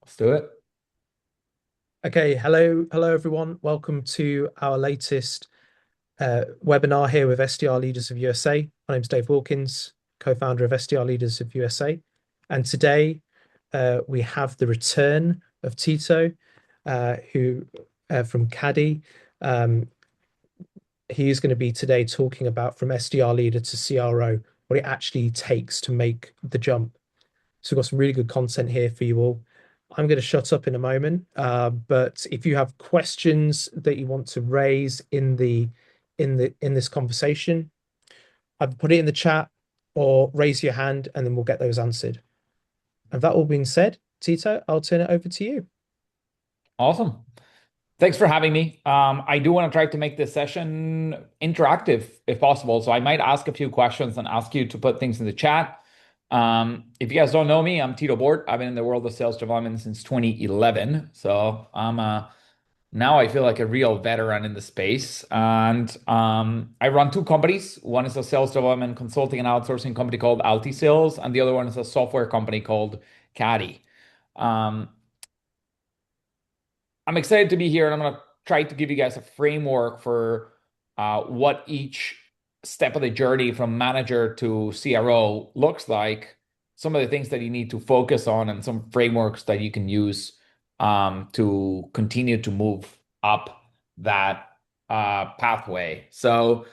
Let's do it. Okay, hello everyone. Welcome to our latest webinar here with SDR Leaders of USA. My name's Dave Wilkins, co-founder of SDR Leaders of USA. And today we have the return of Tito, who from Caddy. Um, he is going to be today talking about from SDR Leader to CRO, what it actually takes to make the jump. So we've got some really good content here for you all. I'm going to shut up in a moment, but if you have questions that you want to raise in this conversation, either put it in the chat or raise your hand, and then we'll get those answered. And that all being said, Tito, I'll turn it over to you. Awesome. Thanks for having me. I do want to try to make this session interactive if possible. So I might ask a few questions and ask you to put things in the chat. If you guys don't know me, I'm Tito Bohrt. I've been in the world of sales development since 2011. So now I feel like a real veteran in the space. And I run two companies. One is a sales development consulting and outsourcing company called AltiSales, and the other one is a software company called Caddy. Um, I'm excited to be here, and I'm going to try to give you guys a framework for what each step of the journey from manager to CRO looks like, some of the things that you need to focus on, and some frameworks that you can use to continue to move up that pathway. So,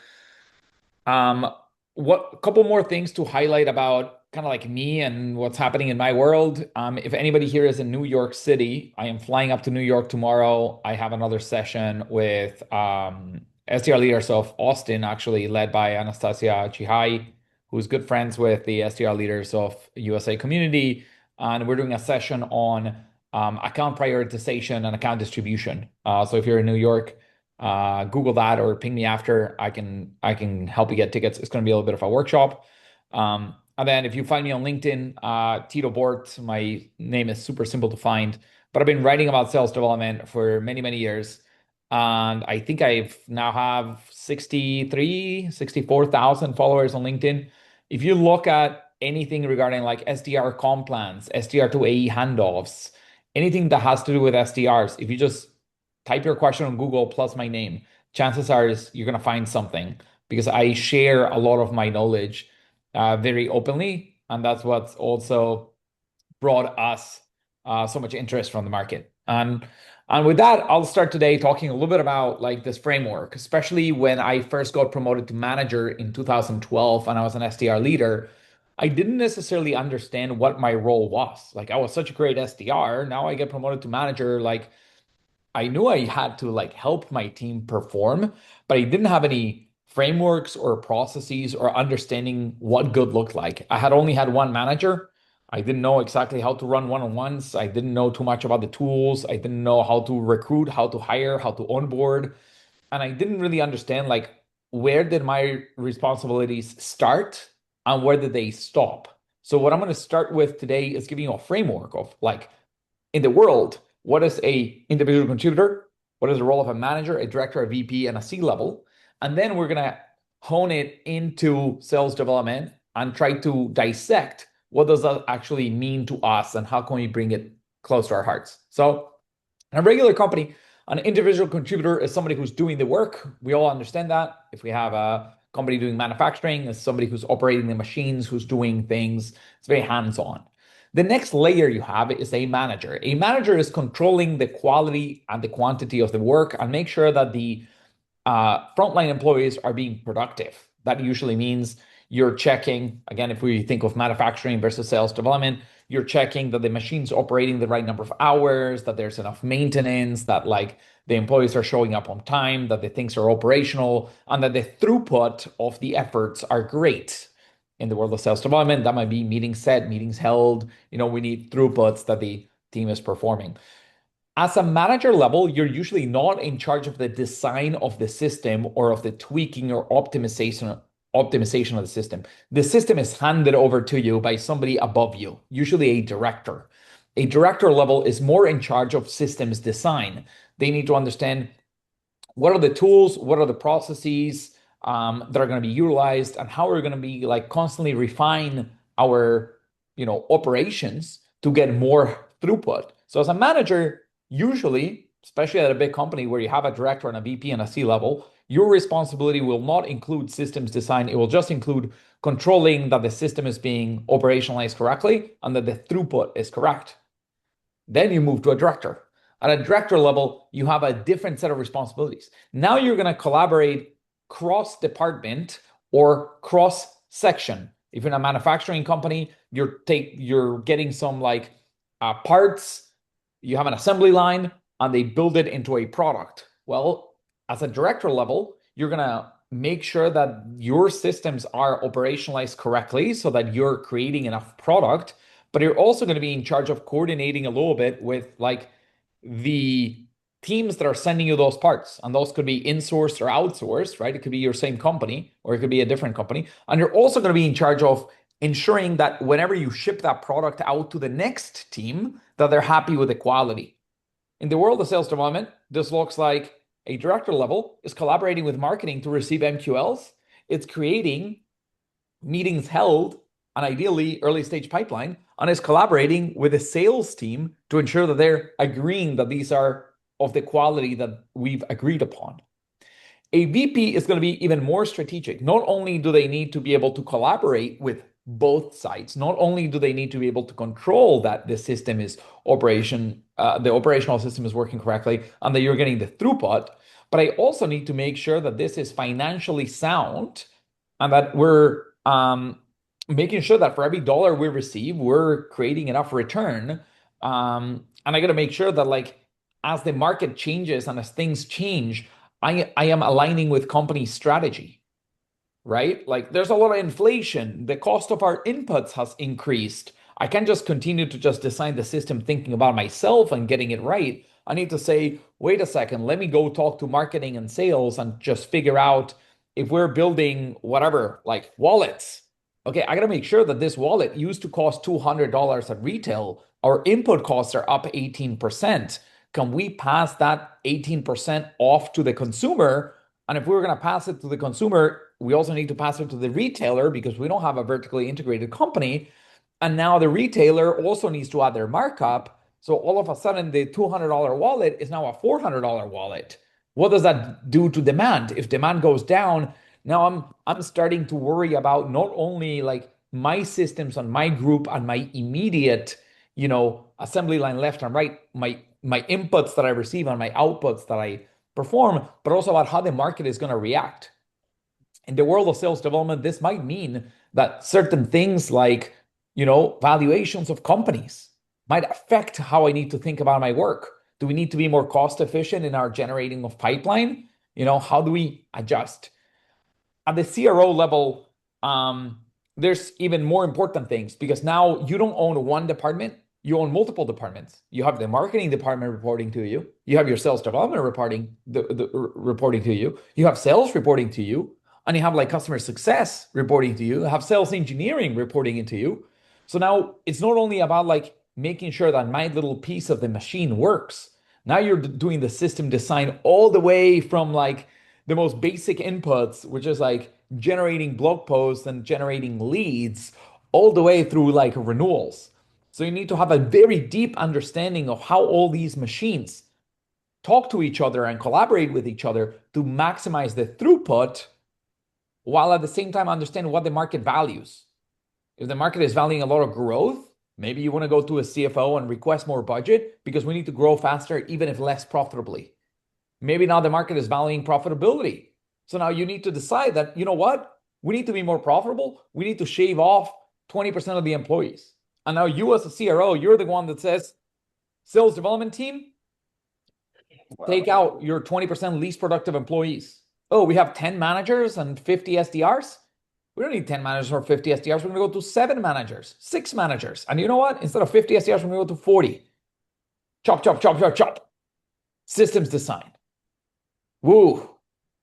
um, what a couple more things to highlight about kind of like me and what's happening in my world. If anybody here is in New York City, I am flying up to New York tomorrow. I have another session with SDR leaders of Austin, actually led by Anastasia Chihai, who's good friends with the SDR leaders of USA community. And we're doing a session on account prioritization and account distribution. So if you're in New York, Google that or ping me after. I can help you get tickets. It's going to be a little bit of a workshop. And then if you find me on LinkedIn, Tito Bohrt, my name is super simple to find. But I've been writing about sales development for many, many years. And I think I've now have 64,000 followers on LinkedIn. If you look at anything regarding like SDR comp plans, SDR to AE handoffs, anything that has to do with SDRs, if you just type your question on Google plus my name, chances are is you're gonna find something because I share a lot of my knowledge very openly, and that's what's also brought us so much interest from the market. And with that, I'll start today talking a little bit about like this framework, especially when I first got promoted to manager in 2012 and I was an SDR leader. I didn't necessarily understand what my role was. Like I was such a great SDR. Now I get promoted to manager. Like I knew I had to like help my team perform, but I didn't have any frameworks or processes or understanding what good looked like. I had only had one manager. I didn't know exactly how to run one-on-ones. I didn't know too much about the tools. I didn't know how to recruit, how to hire, how to onboard. And I didn't really understand like where did my responsibilities start and where did they stop. So what I'm going to start with today is giving you a framework of like in the world, what is a individual contributor? What is the role of a manager, a director, a VP, and a C level? And then we're gonna hone it into sales development and try to dissect what does that actually mean to us and how can we bring it close to our hearts. So in a regular company, an individual contributor is somebody who's doing the work. We all understand that. If we have a company doing manufacturing, it's somebody who's operating the machines, who's doing things. It's very hands-on. The next layer you have is a manager. A manager is controlling the quality and the quantity of the work and make sure that the frontline employees are being productive. That usually means you're checking, again, if we think of manufacturing versus sales development, you're checking that the machine's operating the right number of hours, that there's enough maintenance, that like the employees are showing up on time, that the things are operational, and that the throughput of the efforts are great. In the world of sales development, that might be meetings set, meetings held. We need throughputs that the team is performing. As a manager level, you're usually not in charge of the design of the system or of the tweaking or optimization of the system. The system is handed over to you by somebody above you, usually a director. A director level is more in charge of systems design. They need to understand what are the tools, what are the processes that are going to be utilized, and how we're going to be like constantly refine our operations to get more throughput. So as a manager, usually, especially at a big company where you have a director and a VP and a C level, your responsibility will not include systems design. It will just include controlling that the system is being operationalized correctly and that the throughput is correct. Then you move to a director. At a director level, you have a different set of responsibilities. Now you're going to collaborate cross department or cross section. If you're in a manufacturing company, you're getting some like parts, you have an assembly line, and they build it into a product. Well, as a director level, you're going to make sure that your systems are operationalized correctly so that you're creating enough product, but you're also going to be in charge of coordinating a little bit with like the teams that are sending you those parts. And those could be insourced or outsourced, right? It could be your same company or it could be a different company. And you're also going to be in charge of ensuring that whenever you ship that product out to the next team, that they're happy with the quality. In the world of sales development, this looks like a director level is collaborating with marketing to receive MQLs. It's creating meetings held and ideally early stage pipeline, and is collaborating with the sales team to ensure that they're agreeing that these are of the quality that we've agreed upon. A VP is going to be even more strategic. Not only do they need to be able to collaborate with both sides, not only do they need to be able to control that the system is the operational system is working correctly and that you're getting the throughput, but I also need to make sure that this is financially sound and that we're making sure that for every dollar we receive, we're creating enough return. And I got to make sure that like as the market changes and as things change, I am aligning with company strategy, right? Like there's a lot of inflation. The cost of our inputs has increased. I can't just continue to just design the system thinking about myself and getting it right. I need to say, wait a second, let me go talk to marketing and sales and just figure out if we're building whatever, like wallets. Okay, I got to make sure that this wallet used to cost $200 at retail. Our input costs are up 18%. Can we pass that 18% off to the consumer? And if we were going to pass it to the consumer, we also need to pass it to the retailer because we don't have a vertically integrated company. And now the retailer also needs to add their markup. So all of a sudden, the $200 wallet is now a $400 wallet. What does that do to demand? If demand goes down, now I'm starting to worry about not only like my systems and my group and my immediate, assembly line left and right, my inputs that I receive and my outputs that I perform, but also about how the market is going to react. In the world of sales development, this might mean that certain things like, valuations of companies might affect how I need to think about my work. Do we need to be more cost efficient in our generating of pipeline? How do we adjust? At the CRO level, there's even more important things because now you don't own one department, you own multiple departments. You have the marketing department reporting to you. You have your sales development reporting to you. You have sales reporting to you, and you have like customer success reporting to you. You have sales engineering reporting into you. So now it's not only about like making sure that my little piece of the machine works. Now you're doing the system design all the way from like the most basic inputs, which is like generating blog posts and generating leads, all the way through like renewals. So you need to have a very deep understanding of how all these machines talk to each other and collaborate with each other to maximize the throughput while at the same time understand what the market values. If the market is valuing a lot of growth, maybe you want to go to a CFO and request more budget because we need to grow faster, even if less profitably. Maybe now the market is valuing profitability. So now you need to decide that, you know what? We need to be more profitable. We need to shave off 20% of the employees. And now you as a CRO, you're the one that says, sales development team, take out your 20% least productive employees. Oh, we have 10 managers and 50 SDRs. We don't need 10 managers or 50 SDRs. We're going to go to 7 managers, 6 managers. And you know what? Instead of 50 SDRs, we're going to go to 40. Chop, chop, chop, chop, chop. Systems design. Woo.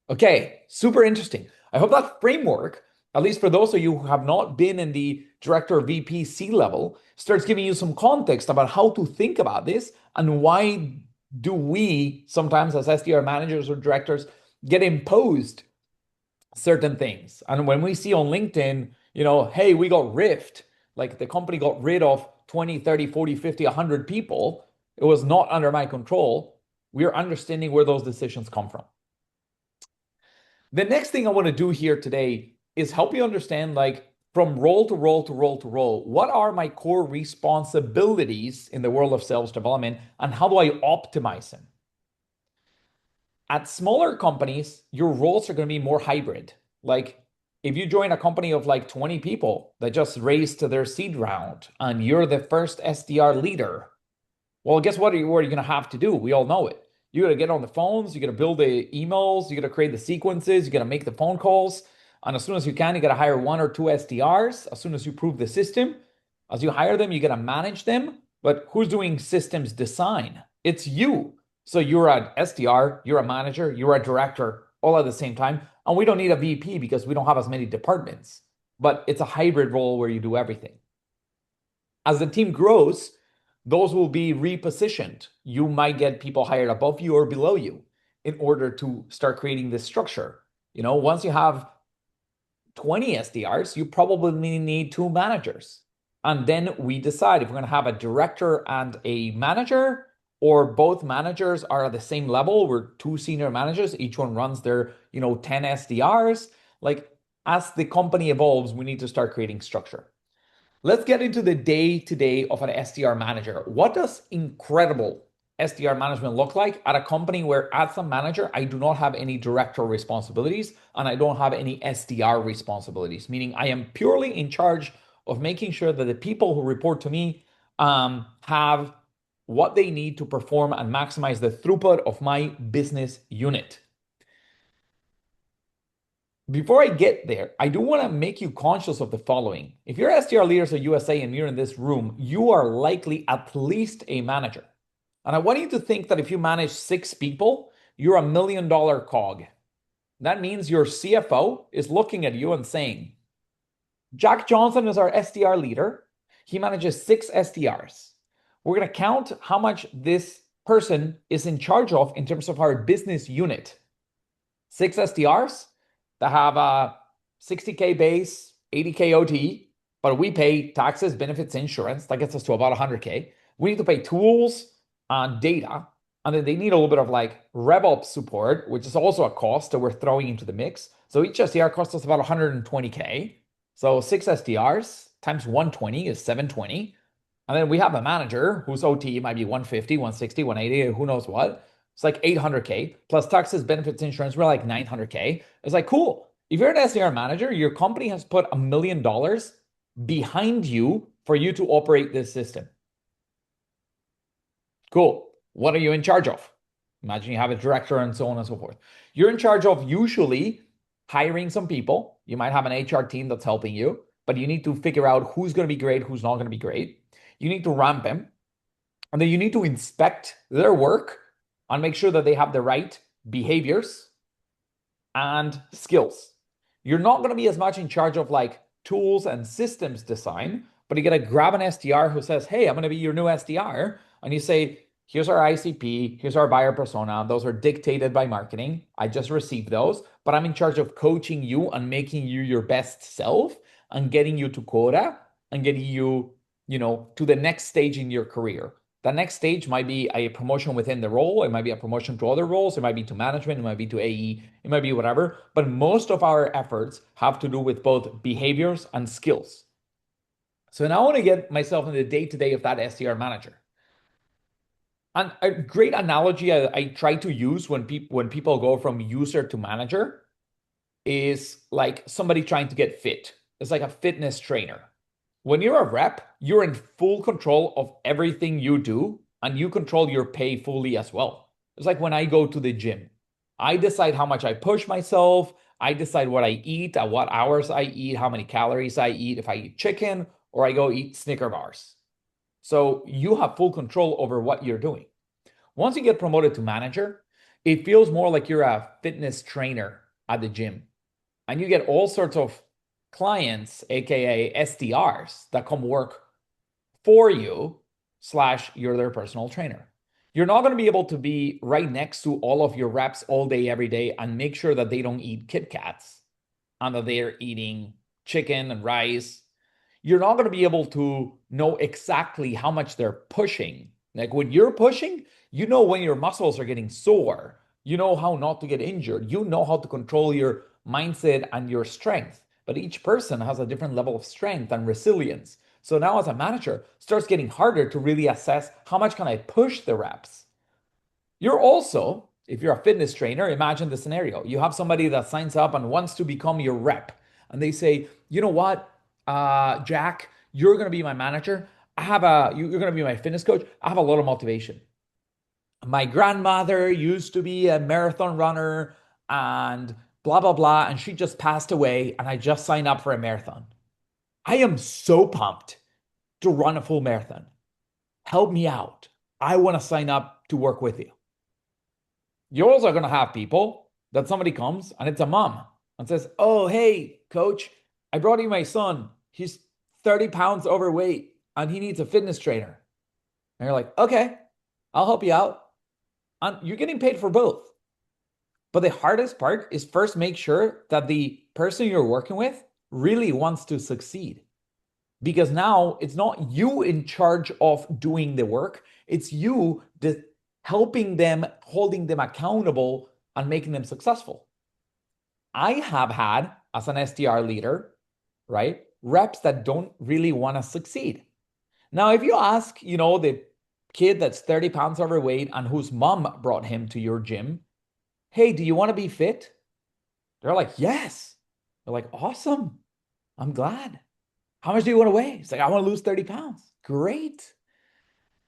Okay, super interesting. I hope that framework, at least for those of you who have not been in the director, VP, C level, starts giving you some context about how to think about this and why do we sometimes as SDR managers or directors get imposed certain things. And when we see on LinkedIn, hey, we got riffed, like the company got rid of 20, 30, 40, 50, 100 people. It was not under my control. We are understanding where those decisions come from. The next thing I want to do here today is help you understand, like, from role to role to role to role, what are my core responsibilities in the world of sales development and how do I optimize them? At smaller companies, your roles are going to be more hybrid. Like, if you join a company of like 20 people that just raised to their seed round and you're the first SDR leader, well, guess what are you going to have to do? We all know it. You got to get on the phones, you got to build the emails, you got to create the sequences, you got to make the phone calls. And as soon as you can, you got to hire one or two SDRs. As soon as you prove the system, as you hire them, you got to manage them. But who's doing systems design? It's you. So you're an SDR, you're a manager, you're a director all at the same time. And we don't need a VP because we don't have as many departments. But it's a hybrid role where you do everything. As the team grows, those will be repositioned. You might get people hired above you or below you in order to start creating this structure. Once you have 20 SDRs, you probably need two managers. And then we decide if we're going to have a director and a manager, or both managers are at the same level. We're two senior managers. Each one runs their, 10 SDRs. Like, as the company evolves, we need to start creating structure. Let's get into the day-to-day of an SDR manager. What does incredible SDR management look like at a company where, as a manager, I do not have any director responsibilities and I don't have any SDR responsibilities, meaning I am purely in charge of making sure that the people who report to me have what they need to perform and maximize the throughput of my business unit. Before I get there, I do want to make you conscious of the following. If you're SDR Leaders of USA and you're in this room, you are likely at least a manager. And I want you to think that if you manage 6 people, you're $1 million cog. That means your CFO is looking at you and saying, Jack Johnson is our SDR leader. He manages 6 SDRs. We're going to count how much this person is in charge of in terms of our business unit. 6 SDRs that have a 60K base, 80K OT, but we pay taxes, benefits, insurance. That gets us to about 100K. We need to pay tools and data. And then they need a little bit of like RevOps support, which is also a cost that we're throwing into the mix. So each SDR costs us about 120K. So 6 SDRs times 120 is 720. And then we have a manager whose OT might be 150, 160, 180, who knows what. It's like 800K plus taxes, benefits, insurance. We're like 900K. It's like, cool. If you're an SDR manager, your company has put $1 million behind you for you to operate this system. Cool. What are you in charge of? Imagine you have a director and so on and so forth. You're in charge of usually hiring some people. You might have an HR team that's helping you, but you need to figure out who's going to be great, who's not going to be great. You need to ramp them. And then you need to inspect their work and make sure that they have the right behaviors and skills. You're not going to be as much in charge of like tools and systems design, but you got to grab an SDR who says, hey, I'm going to be your new SDR. And you say, here's our ICP, here's our buyer persona. Those are dictated by marketing. I just received those, but I'm in charge of coaching you and making you your best self and getting you to quota and getting you, to the next stage in your career. The next stage might be a promotion within the role. It might be a promotion to other roles. It might be to management. It might be to AE. It might be whatever. But most of our efforts have to do with both behaviors and skills. So now I want to get myself in the day-to-day of that SDR manager. And a great analogy I try to use when people go from user to manager is like somebody trying to get fit. It's like a fitness trainer. When you're a rep, you're in full control of everything you do, and you control your pay fully as well. It's like when I go to the gym. I decide how much I push myself. I decide what I eat, at what hours I eat, how many calories I eat, if I eat chicken or I go eat Snicker bars. So you have full control over what you're doing. Once you get promoted to manager, it feels more like you're a fitness trainer at the gym. And you get all sorts of clients, aka SDRs, that come work for you / you're their personal trainer. You're not going to be able to be right next to all of your reps all day, every day, and make sure that they don't eat Kit Kats and that they're eating chicken and rice. You're not going to be able to know exactly how much they're pushing Like when you're pushing, you know when your muscles are getting sore. You know how not to get injured. You know how to control your mindset and your strength. But each person has a different level of strength and resilience. So now as a manager, it starts getting harder to really assess how much can I push the reps. You're also, if you're a fitness trainer, imagine the scenario. You have somebody that signs up and wants to become your rep. And they say, you know what, Jack, you're going to be my manager. You're going to be my fitness coach. I have a lot of motivation. My grandmother used to be a marathon runner and blah, blah, blah. And she just passed away. And I just signed up for a marathon. I am so pumped to run a full marathon. Help me out. I want to sign up to work with you. You're also going to have people that somebody comes and it's a mom and says, oh, hey, coach, I brought you my son. He's 30 pounds overweight and he needs a fitness trainer. And you're like, okay, I'll help you out. And you're getting paid for both. But the hardest part is first make sure that the person you're working with really wants to succeed. Because now it's not you in charge of doing the work, it's you that helping them, holding them accountable, and making them successful. I have had, as an SDR leader, right, reps that don't really want to succeed. Now, if you ask, the kid that's 30 pounds overweight and whose mom brought him to your gym, hey, do you want to be fit? They're like, yes. They're like, awesome. I'm glad. How much do you want to weigh? It's like, I want to lose 30 pounds. Great.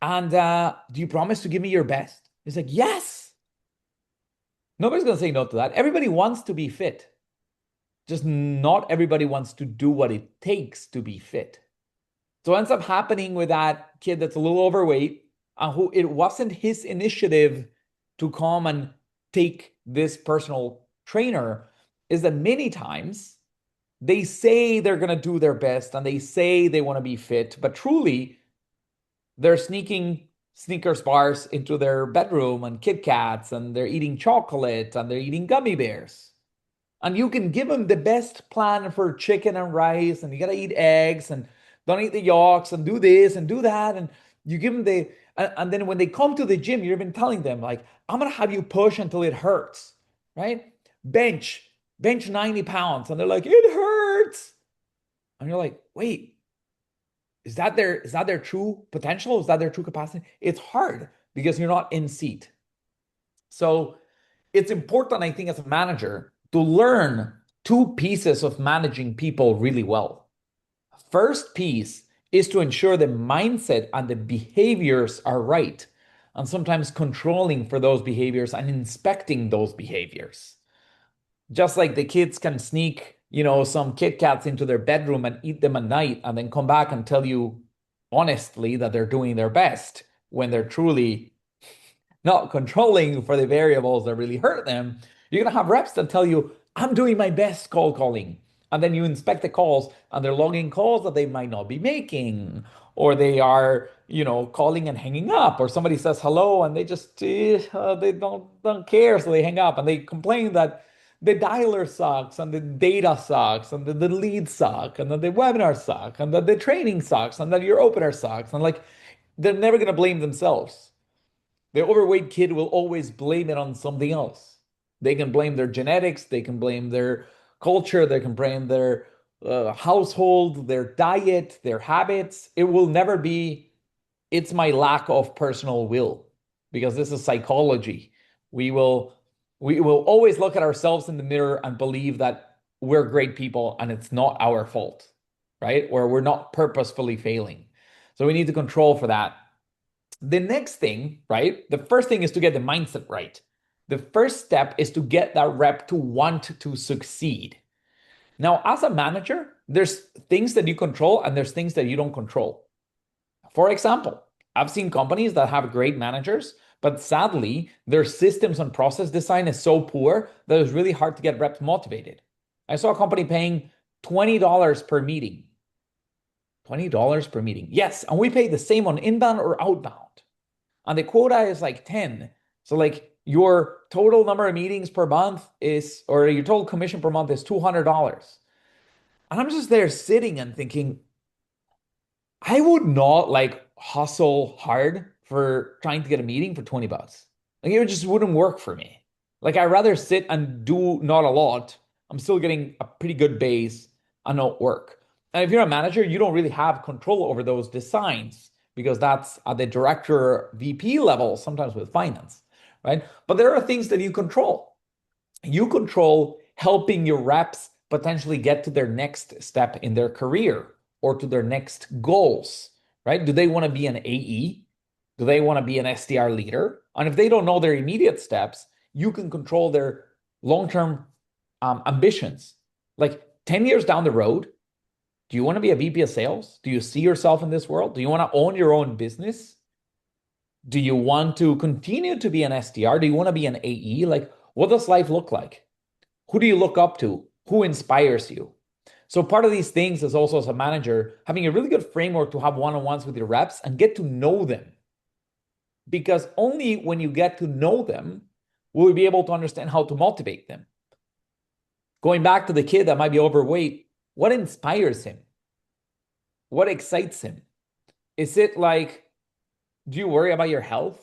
And do you promise to give me your best? It's like, yes. Nobody's going to say no to that. Everybody wants to be fit. Just not everybody wants to do what it takes to be fit. So what ends up happening with that kid that's a little overweight and who it wasn't his initiative to come and take this personal trainer is that many times they say they're going to do their best and they say they want to be fit, but truly they're sneaking Snickers bars into their bedroom and Kit Kats and they're eating chocolate and they're eating gummy bears. And you can give them the best plan for chicken and rice and you got to eat eggs and don't eat the yolks and do this and do that. And you give them and then when they come to the gym, you're even telling them like, I'm going to have you push until it hurts, right? Bench 90 pounds. And they're like, it hurts. And you're like, wait, is that their true potential? Is that their true capacity? It's hard because you're not in seat. So it's important, I think, as a manager to learn two pieces of managing people really well. First piece is to ensure the mindset and the behaviors are right, and sometimes controlling for those behaviors and inspecting those behaviors. Just like the kids can sneak, some Kit Kats into their bedroom and eat them at night and then come back and tell you honestly that they're doing their best when they're truly not controlling for the variables that really hurt them. You're going to have reps that tell you, I'm doing my best cold calling. And then you inspect the calls and they're logging calls that they might not be making, or they are, calling and hanging up, or somebody says hello and they just, they don't care. So they hang up and they complain that the dialer sucks and the data sucks and the lead suck and that the webinar suck and that the training sucks and that your opener sucks. And like, they're never going to blame themselves. The overweight kid will always blame it on something else. They can blame their genetics, they can blame their culture, they can blame their household, their diet, their habits. It will never be, it's my lack of personal will, because this is psychology. We will always look at ourselves in the mirror and believe that we're great people and it's not our fault, right? Or we're not purposefully failing. So we need to control for that. The next thing, right? The first thing is to get the mindset right. The first step is to get that rep to want to succeed. Now, as a manager, there's things that you control and there's things that you don't control. For example, I've seen companies that have great managers, but sadly, their systems and process design is so poor that it's really hard to get reps motivated. I saw a company paying $20 per meeting. $20 per meeting. Yes, and we pay the same on inbound or outbound. And the quota is like 10. So like your total number of meetings per month is, or your total commission per month is $200. And I'm just there sitting and thinking, I would not like hustle hard for trying to get a meeting for 20 bucks. Like it just wouldn't work for me. Like I'd rather sit and do not a lot. I'm still getting a pretty good base and not work. And if you're a manager, you don't really have control over those designs because that's at the director VP level, sometimes with finance, right? But there are things that you control. You control helping your reps potentially get to their next step in their career or to their next goals, right? Do they want to be an AE? Do they want to be an SDR leader? And if they don't know their immediate steps, you can control their long-term ambitions. Like 10 years down the road, do you want to be a VP of sales? Do you see yourself in this world? Do you want to own your own business? Do you want to continue to be an SDR? Do you want to be an AE? Like, what does life look like? Who do you look up to? Who inspires you? So part of these things is also as a manager, having a really good framework to have one-on-ones with your reps and get to know them. Because only when you get to know them will you be able to understand how to motivate them. Going back to the kid that might be overweight, what inspires him? What excites him? Is it like, do you worry about your health?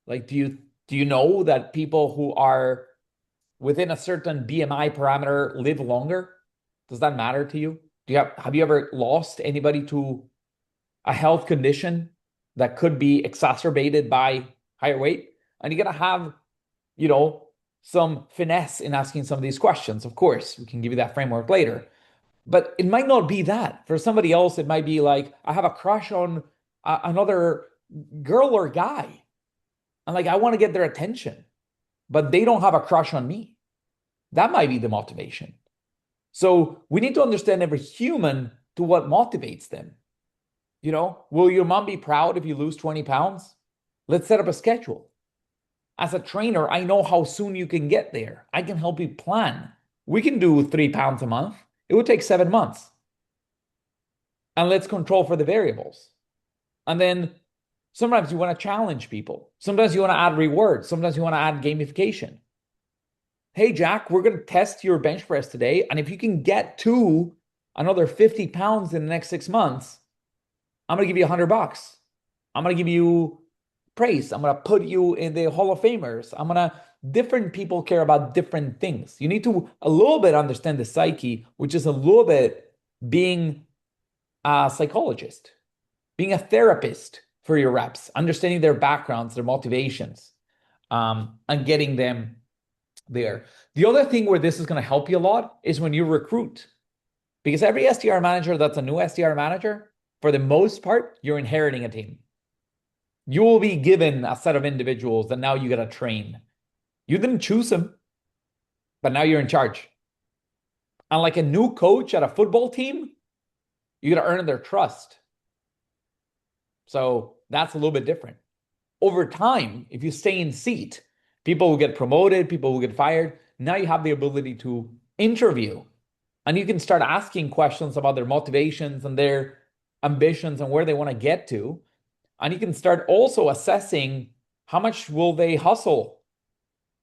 Like, do you know that people who are within a certain BMI parameter live longer? Does that matter to you? Have you ever lost anybody to a health condition that could be exacerbated by higher weight? And you gotta have, some finesse in asking some of these questions. Of course, we can give you that framework later. But it might not be that. For somebody else, it might be like, I have a crush on another girl or guy. And like, I want to get their attention, but they don't have a crush on me. That might be the motivation. So we need to understand every human to what motivates them. Will your mom be proud if you lose 20 pounds? Let's set up a schedule. As a trainer, I know how soon you can get there. I can help you plan. We can do 3 pounds a month. It would take 7 months. And let's control for the variables. And then sometimes you want to challenge people. Sometimes you want to add rewards. Sometimes you want to add gamification. Hey, Jack, we're going to test your bench press today. And if you can get to another 50 pounds in the next 6 months, I'm going to give you $100. I'm going to give you praise. I'm going to put you in the Hall of Famers. Different people care about different things. You need to a little bit understand the psyche, which is a little bit being a psychologist, being a therapist for your reps, understanding their backgrounds, their motivations, and getting them there. The other thing where this is going to help you a lot is when you recruit. Because every SDR manager that's a new SDR manager, for the most part, you're inheriting a team. You will be given a set of individuals that now you got to train. You didn't choose them, but now you're in charge. And like a new coach at a football team, you got to earn their trust. So that's a little bit different. Over time, if you stay in seat, people will get promoted, people will get fired. Now you have the ability to interview and you can start asking questions about their motivations and their ambitions and where they want to get to. And you can start also assessing how much will they hustle?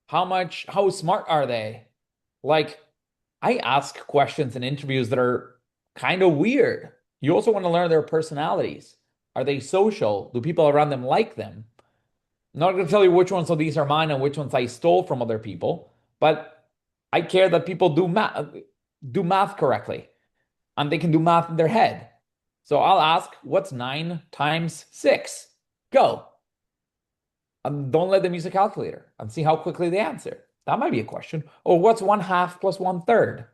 How smart are they? Like, I ask questions in interviews that are kind of weird. You also want to learn their personalities. Are they social? Do people around them like them? I'm not going to tell you which ones of these are mine and which ones I stole from other people, but I care that people do math correctly and they can do math in their head. So I'll ask, what's 9 times 6? Go. And don't let them use a calculator and see how quickly they answer. That might be a question. Or what's 1/2 plus 1/3?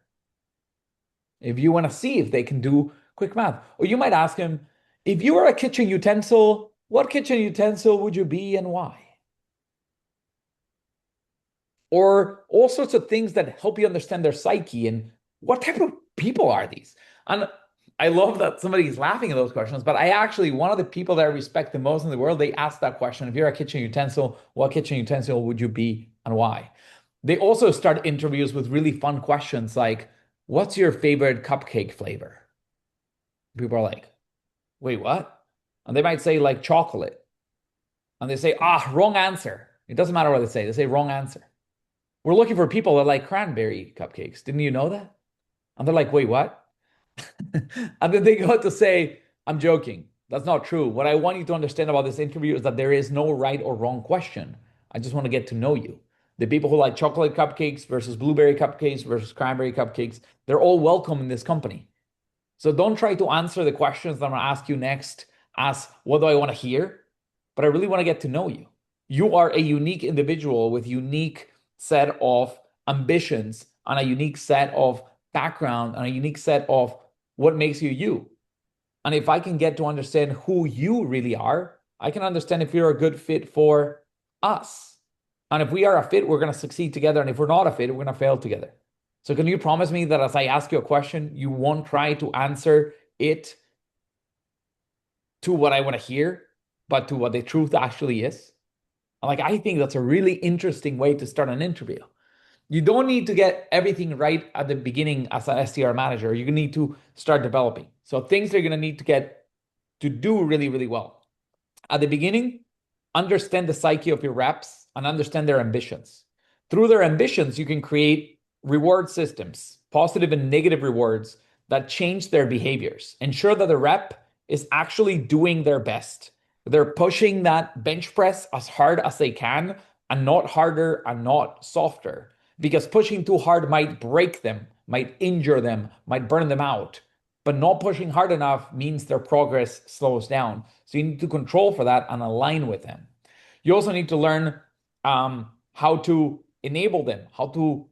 If you want to see if they can do quick math. Or you might ask him, if you were a kitchen utensil, what kitchen utensil would you be and why? Or all sorts of things that help you understand their psyche and what type of people are these? And I love that somebody's laughing at those questions, but one of the people that I respect the most in the world, they asked that question. If you're a kitchen utensil, what kitchen utensil would you be and why? They also start interviews with really fun questions like, what's your favorite cupcake flavor? People are like, wait, what? And they might say like chocolate. And they say, wrong answer. It doesn't matter what they say. They say wrong answer. We're looking for people that like cranberry cupcakes. Didn't you know that? And they're like, wait, what? And then they go to say, I'm joking. That's not true. What I want you to understand about this interview is that there is no right or wrong question. I just want to get to know you. The people who like chocolate cupcakes versus blueberry cupcakes versus cranberry cupcakes, they're all welcome in this company. So don't try to answer the questions that I'm going to ask you next as what do I want to hear? But I really want to get to know you. You are a unique individual with unique set of ambitions and a unique set of background and a unique set of what makes you you. And if I can get to understand who you really are, I can understand if you're a good fit for us. And if we are a fit, we're going to succeed together. And if we're not a fit, we're going to fail together. So can you promise me that as I ask you a question, you won't try to answer it to what I want to hear, but to what the truth actually is? Like, I think that's a really interesting way to start an interview. You don't need to get everything right at the beginning as an SDR manager. You need to start developing. So things they're going to need to get to do really, really well. At the beginning, understand the psyche of your reps and understand their ambitions. Through their ambitions, you can create reward systems, positive and negative rewards that change their behaviors. Ensure that the rep is actually doing their best. They're pushing that bench press as hard as they can and not harder and not softer, because pushing too hard might break them, might injure them, might burn them out. But not pushing hard enough means their progress slows down. So you need to control for that and align with them. You also need to learn how to enable them, how to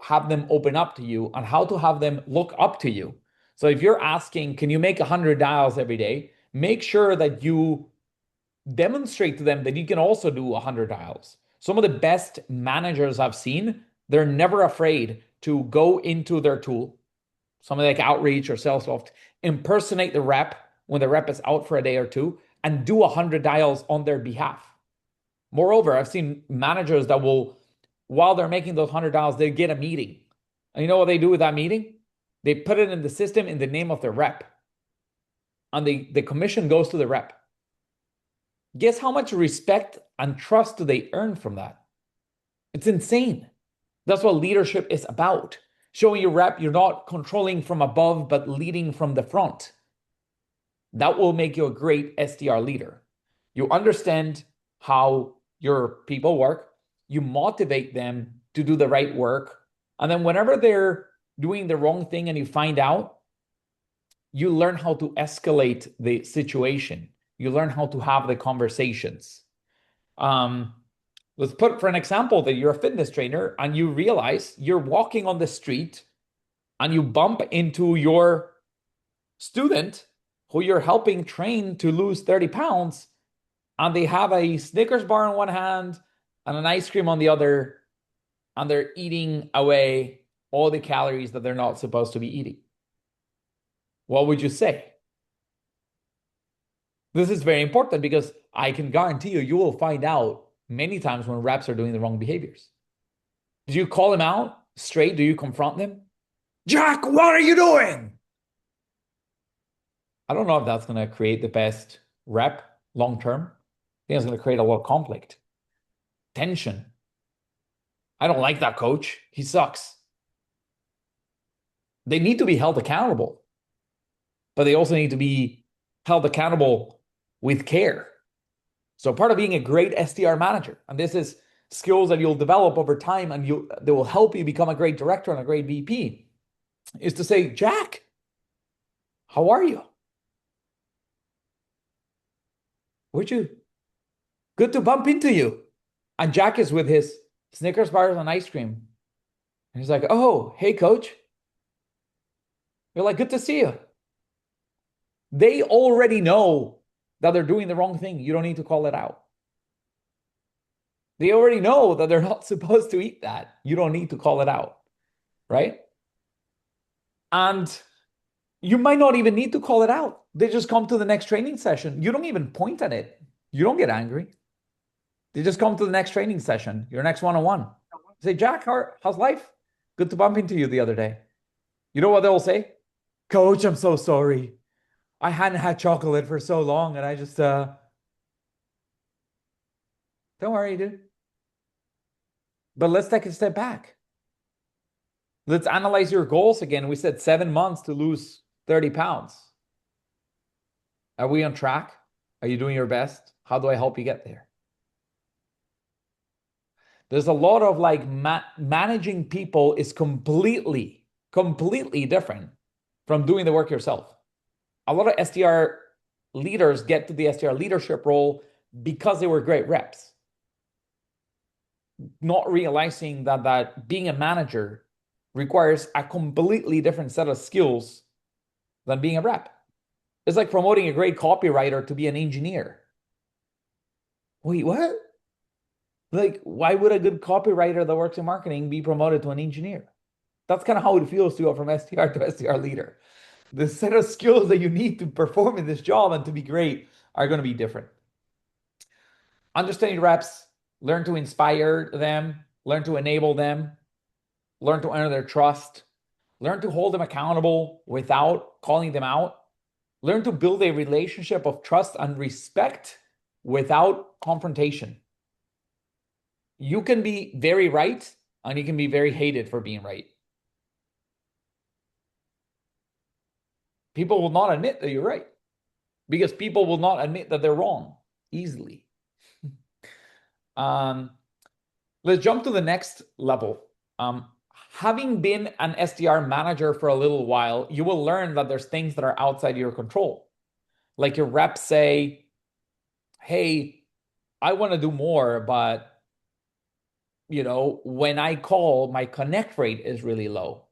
have them open up to you, and how to have them look up to you. So if you're asking, can you make 100 dials every day? Make sure that you demonstrate to them that you can also do 100 dials. Some of the best managers I've seen, they're never afraid to go into their tool, something like Outreach or Salesloft, impersonate the rep when the rep is out for a day or two, and do 100 dials on their behalf. Moreover, I've seen managers that will, while they're making those 100 dials, they get a meeting. And you know what they do with that meeting? They put it in the system in the name of their rep. And the commission goes to the rep. Guess how much respect and trust do they earn from that? It's insane. That's what leadership is about. Showing your rep you're not controlling from above, but leading from the front. That will make you a great SDR leader. You understand how your people work, you motivate them to do the right work, and then whenever they're doing the wrong thing and you find out, you learn how to escalate the situation. You learn how to have the conversations. Let's put for an example that you're a fitness trainer and you realize you're walking on the street and you bump into your student who you're helping train to lose 30 pounds, and they have a Snickers bar in one hand and an ice cream on the other, and they're eating away all the calories that they're not supposed to be eating. What would you say? This is very important because I can guarantee you will find out many times when reps are doing the wrong behaviors. Do you call them out straight? Do you confront them? Jack, what are you doing? I don't know if that's going to create the best rep long term. I think it's going to create a lot of conflict, tension. I don't like that coach. He sucks. They need to be held accountable, but they also need to be held accountable with care. So part of being a great SDR manager, and this is skills that you'll develop over time and they will help you become a great director and a great VP, is to say, Jack, how are you? Would you? Good to bump into you. And Jack is with his Snickers bars and ice cream. And he's like, oh, hey, coach. You're like, good to see you. They already know that they're doing the wrong thing. You don't need to call it out. They already know that they're not supposed to eat that. You don't need to call it out, right? And you might not even need to call it out. They just come to the next training session. You don't even point at it. You don't get angry. They just come to the next training session, your next one-on-one. Say, Jack, how's life? Good to bump into you the other day. You know what they'll say? Coach, I'm so sorry. I hadn't had chocolate for so long and I just, don't worry, dude. But let's take a step back. Let's analyze your goals again. We said 7 months to lose 30 pounds. Are we on track? Are you doing your best? How do I help you get there? There's a lot of like managing people is completely different from doing the work yourself. A lot of SDR leaders get to the SDR leadership role because they were great reps, not realizing that being a manager requires a completely different set of skills than being a rep. It's like promoting a great copywriter to be an engineer. Wait, what? Like, why would a good copywriter that works in marketing be promoted to an engineer? That's kind of how it feels to go from SDR to SDR leader. The set of skills that you need to perform in this job and to be great are going to be different. Understand your reps, learn to inspire them, learn to enable them, learn to earn their trust, learn to hold them accountable without calling them out, learn to build a relationship of trust and respect without confrontation. You can be very right and you can be very hated for being right. People will not admit that you're right because people will not admit that they're wrong easily. Let's jump to the next level. Having been an SDR manager for a little while, you will learn that there's things that are outside your control. Like your reps say, hey, I want to do more, but when I call, my connect rate is really low.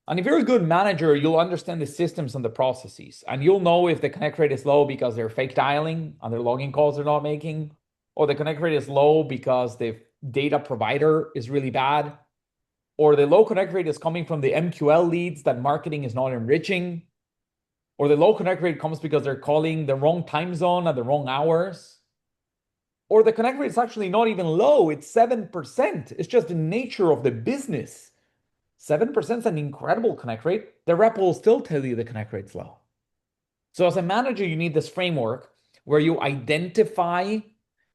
And if you're a good manager, you'll understand the systems and the processes, and you'll know if the connect rate is low because they're fake dialing and their login calls they're not making, or the connect rate is low because the data provider is really bad, or the low connect rate is coming from the MQL leads that marketing is not enriching, or the low connect rate comes because they're calling the wrong time zone at the wrong hours, or the connect rate is actually not even low, it's 7%. It's just the nature of the business. 7% is an incredible connect rate. The rep will still tell you the connect rate's low. So as a manager, you need this framework where you identify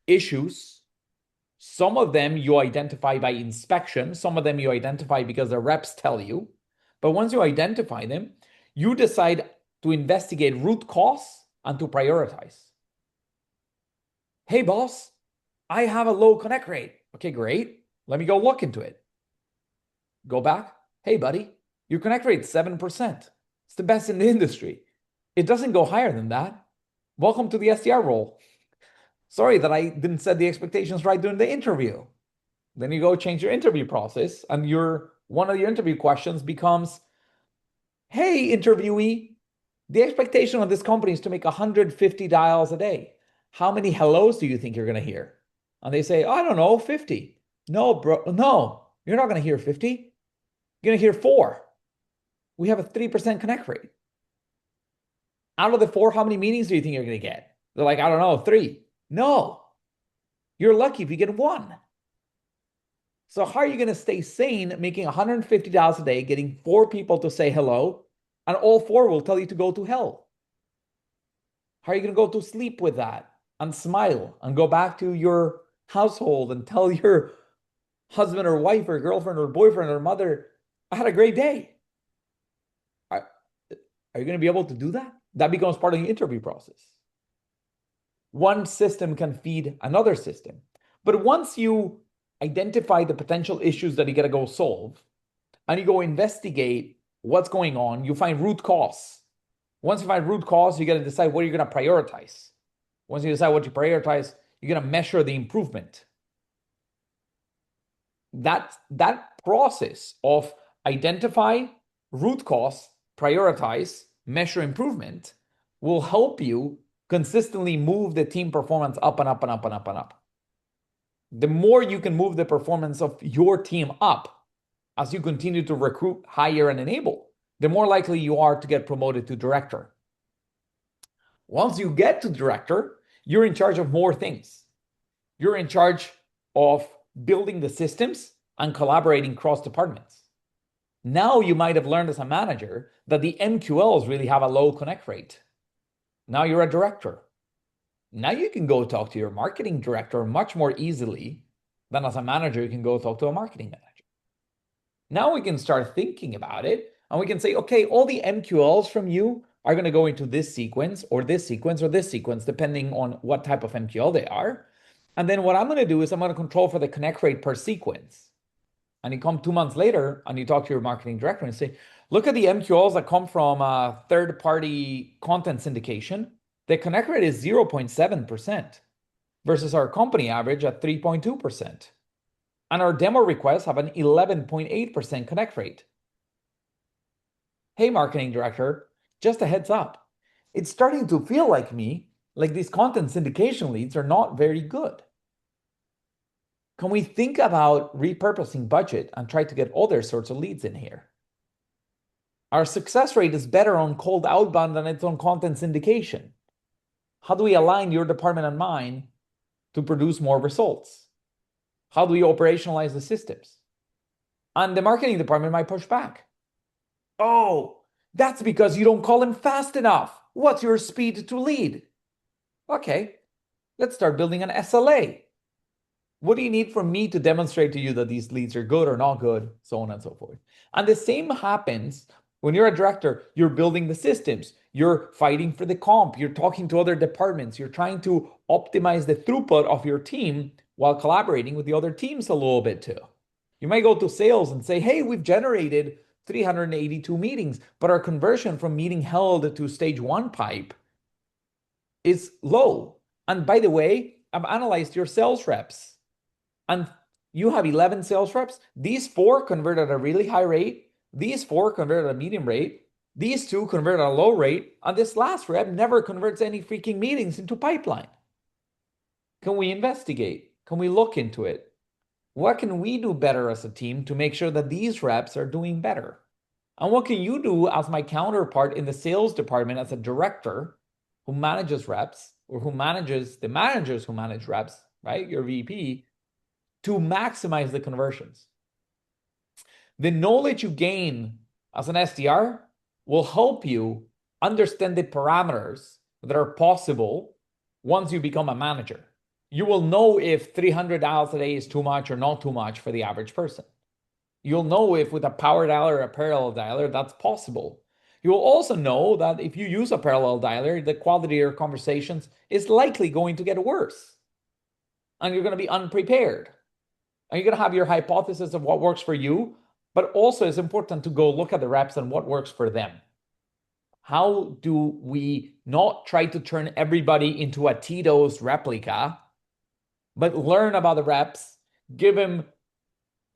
issues. Some of them you identify by inspection. Some of them you identify because the reps tell you. But once you identify them, you decide to investigate root cause and to prioritize. Hey, boss, I have a low connect rate. Okay, great. Let me go look into it. Go back. Hey, buddy, your connect rate is 7%. It's the best in the industry. It doesn't go higher than that. Welcome to the SDR role. Sorry that I didn't set the expectations right during the interview. Then you go change your interview process, and one of your interview questions becomes, hey, interviewee, the expectation of this company is to make 150 dials a day. How many hellos do you think you're going to hear? And they say, I don't know, 50. No, bro, no, you're not going to hear 50. You're going to hear 4. We have a 3% connect rate. Out of the 4, how many meetings do you think you're going to get? They're like, I don't know, 3. No, you're lucky if you get 1. So how are you going to stay sane making $150 a day, getting 4 people to say hello, and all 4 will tell you to go to hell? How are you going to go to sleep with that and smile and go back to your household and tell your husband or wife or girlfriend or boyfriend or mother, I had a great day? Are you going to be able to do that? That becomes part of the interview process. One system can feed another system. But once you identify the potential issues that you got to go solve, and you go investigate what's going on, you find root cause. Once you find root cause, you got to decide what you're going to prioritize. Once you decide what you prioritize, you're going to measure the improvement. That process of identify, root cause, prioritize, measure improvement will help you consistently move the team performance up and up and up and up and up. The more you can move the performance of your team up as you continue to recruit, hire, and enable, the more likely you are to get promoted to director. Once you get to director, you're in charge of more things. You're in charge of building the systems and collaborating cross departments. Now you might have learned as a manager that the MQLs really have a low connect rate. Now you're a director. Now you can go talk to your marketing director much more easily than as a manager you can go talk to a marketing manager. Now we can start thinking about it and we can say, okay, all the MQLs from you are going to go into this sequence or this sequence or this sequence, depending on what type of MQL they are. And then what I'm going to do is I'm going to control for the connect rate per sequence. And you come 2 months later and you talk to your marketing director and say, look at the MQLs that come from third-party content syndication. The connect rate is 0.7% versus our company average at 3.2%. And our demo requests have an 11.8% connect rate. Hey, marketing director, just a heads up. It's starting to feel like these content syndication leads are not very good. Can we think about repurposing budget and try to get other sorts of leads in here? Our success rate is better on cold outbound than it's on content syndication. How do we align your department and mine to produce more results? How do we operationalize the systems? And the marketing department might push back. Oh, that's because you don't call him fast enough. What's your speed to lead? Okay, let's start building an SLA. What do you need from me to demonstrate to you that these leads are good or not good, so on and so forth? And the same happens when you're a director. You're building the systems. You're fighting for the comp. You're talking to other departments. You're trying to optimize the throughput of your team while collaborating with the other teams a little bit too. You might go to sales and say, hey, we've generated 382 meetings, but our conversion from meeting held to stage 1 pipe is low. And by the way, I've analyzed your sales reps. And you have 11 sales reps. These 4 convert at a really high rate. These 4 convert at a medium rate. These 2 convert at a low rate. And this last rep never converts any freaking meetings into pipeline. Can we investigate? Can we look into it? What can we do better as a team to make sure that these reps are doing better? And what can you do as my counterpart in the sales department as a director who manages reps or who manages the managers who manage reps, right? Your VP, to maximize the conversions. The knowledge you gain as an SDR will help you understand the parameters that are possible once you become a manager. You will know if 300 dials a day is too much or not too much for the average person. You'll know if with a power dialer or a parallel dialer, that's possible. You will also know that if you use a parallel dialer, the quality of your conversations is likely going to get worse. And you're going to be unprepared. And you're going to have your hypothesis of what works for you, but also it's important to go look at the reps and what works for them. How do we not try to turn everybody into a Tito's replica, but learn about the reps, give them,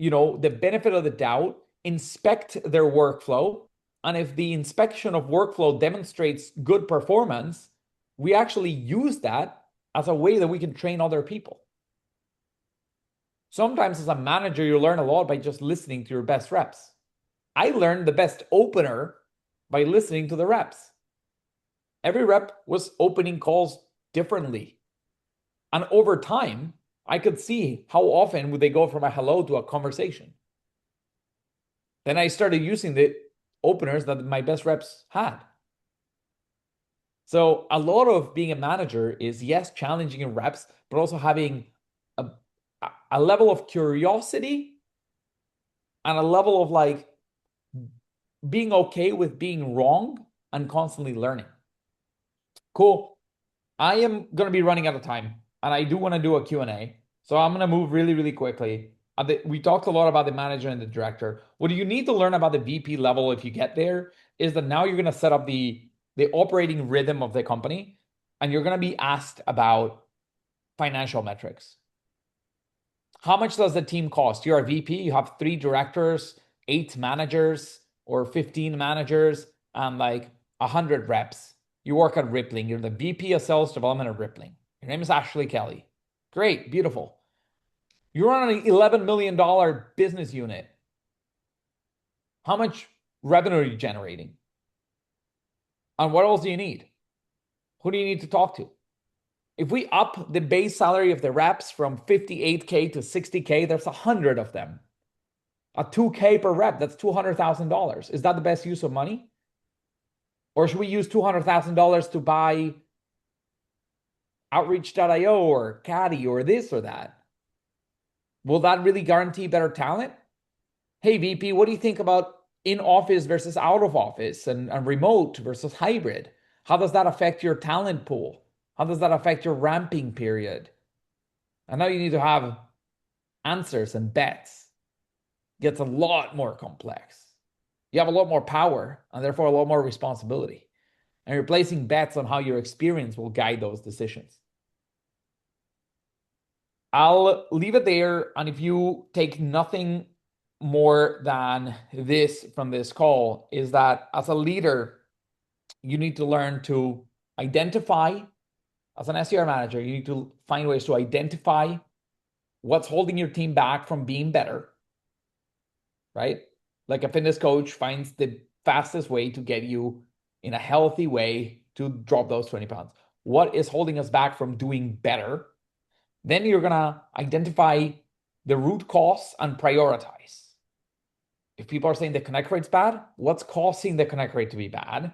the benefit of the doubt, inspect their workflow. And if the inspection of workflow demonstrates good performance, we actually use that as a way that we can train other people. Sometimes as a manager, you learn a lot by just listening to your best reps. I learned the best opener by listening to the reps. Every rep was opening calls differently. And over time, I could see how often would they go from a hello to a conversation. Then I started using the openers that my best reps had. So a lot of being a manager is, yes, challenging your reps, but also having a level of curiosity and a level of being okay with being wrong and constantly learning. Cool. I am going to be running out of time and I do want to do a Q&A. So I'm going to move really, really quickly. We talked a lot about the manager and the director. What you need to learn about the VP level if you get there is that now you're going to set up the operating rhythm of the company and you're going to be asked about financial metrics. How much does the team cost? You're a VP, you have 3 directors, 8 managers, or 15 managers, and 100 reps. You work at Rippling. You're the VP of Sales Development at Rippling. Your name is Ashley Kelly. Great, beautiful. You're on an $11 million business unit. How much revenue are you generating? And what else do you need? Who do you need to talk to? If we up the base salary of the reps from 58K to 60K, there's 100 of them. A 2K per rep, that's $200,000. Is that the best use of money? Or should we use $200,000 to buy Outreach.io or Caddy or this or that? Will that really guarantee better talent? Hey, VP, what do you think about in office versus out of office and remote versus hybrid? How does that affect your talent pool? How does that affect your ramping period? And now you need to have answers and bets. It gets a lot more complex. You have a lot more power and therefore a lot more responsibility. And you're placing bets on how your experience will guide those decisions. I'll leave it there. And if you take nothing more than this from this call, is that as a leader, you need to learn to identify, as an SDR manager, you need to find ways to identify what's holding your team back from being better, right? Like a fitness coach finds the fastest way to get you in a healthy way to drop those 20 pounds. What is holding us back from doing better? Then you're going to identify the root cause and prioritize. If people are saying the connect rate's bad, what's causing the connect rate to be bad?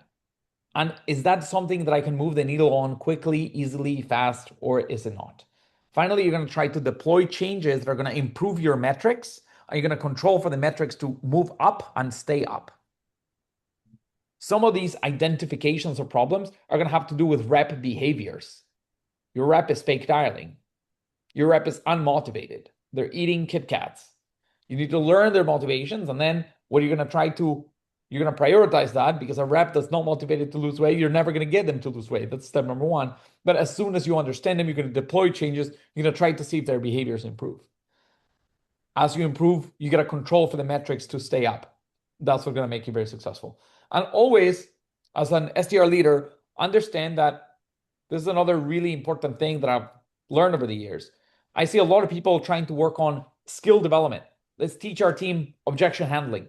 And is that something that I can move the needle on quickly, easily, fast, or is it not? Finally, you're going to try to deploy changes that are going to improve your metrics. And you're going to control for the metrics to move up and stay up. Some of these identifications of problems are going to have to do with rep behaviors. Your rep is fake dialing. Your rep is unmotivated. They're eating Kit Kats. You need to learn their motivations, and then what you're going to you're going to prioritize that, because a rep that's not motivated to lose weight, you're never going to get them to lose weight. That's step number one. But as soon as you understand them, you're going to deploy changes. You're going to try to see if their behaviors improve. As you improve, you get a control for the metrics to stay up. That's what's going to make you very successful. And always, as an SDR leader, understand that this is another really important thing that I've learned over the years. I see a lot of people trying to work on skill development. Let's teach our team objection handling.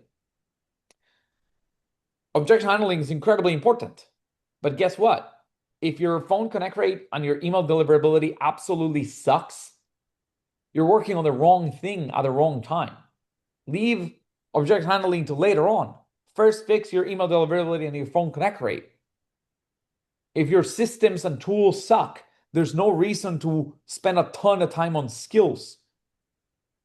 Objection handling is incredibly important. But guess what? If your phone connect rate and your email deliverability absolutely sucks, you're working on the wrong thing at the wrong time. Leave objection handling to later on. First, fix your email deliverability and your phone connect rate. If your systems and tools suck, there's no reason to spend a ton of time on skills.